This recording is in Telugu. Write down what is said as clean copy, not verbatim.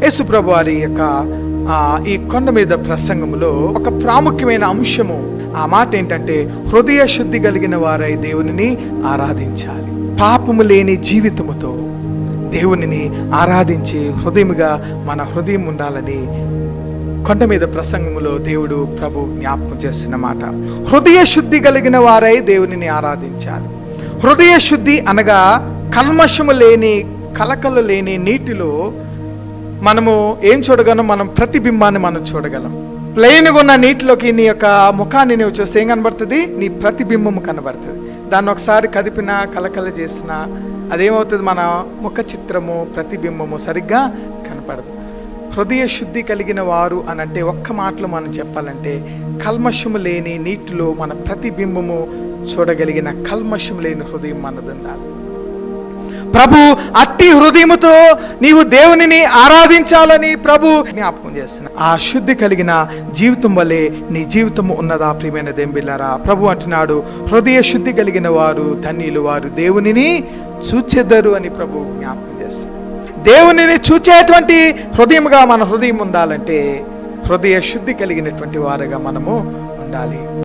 యేసుప్రభు వారి యొక్క ఈ కొండ మీద ప్రసంగములో ఒక ప్రాముఖ్యమైన అంశము, ఆ మాట ఏంటంటే హృదయ శుద్ధి కలిగిన వారై దేవునిని ఆరాధించాలి. పాపము లేని జీవితముతో దేవునిని ఆరాధించే హృదయముగా మన హృదయం ఉండాలని కొండ మీద ప్రసంగములో దేవుడు ప్రభు జ్ఞాపకం చేస్తున్న మాట. హృదయ శుద్ధి కలిగిన వారై దేవునిని ఆరాధించాలి. హృదయ శుద్ధి అనగా కల్మషము లేని, కలకలు లేని నీటిలో మనము ఏం చూడగలం? మనం ప్రతిబింబాన్ని మనం చూడగలం. ప్లెయిన్గా ఉన్న నీటిలోకి నీ యొక్క ముఖాన్ని నువ్వు చూస్తే ఏం కనబడుతుంది? నీ ప్రతిబింబము కనబడుతుంది. దాన్ని ఒకసారి కదిపినా, కలకల చేసినా అదేమవుతుంది? మన ముఖ చిత్రము, ప్రతిబింబము సరిగ్గా కనపడదు. హృదయ శుద్ధి కలిగిన వారు అని అంటే ఒక్క మాటలో మనం చెప్పాలంటే కల్మషము లేని నీటిలో మన ప్రతిబింబము చూడగలిగిన కల్మషము లేని హృదయం మనది ఉండాలి. ప్రభు అట్టి హృదయముతో నీవు దేవునిని ఆరాధించాలని ప్రభు జ్ఞాపకం చేస్తున్నా. ఆ శుద్ధి కలిగిన జీవితం వల్లే నీ జీవితము ఉన్నదా ప్రియమైన దేవులారా? ప్రభు అంటున్నాడు, హృదయ శుద్ధి కలిగిన వారు ధన్యులు, వారు దేవునిని చూచెదరు అని ప్రభు జ్ఞాపకం చేస్తున్నారు. దేవునిని చూచేటువంటి హృదయముగా మన హృదయం ఉండాలంటే హృదయ శుద్ధి కలిగినటువంటి వారుగా మనము ఉండాలి.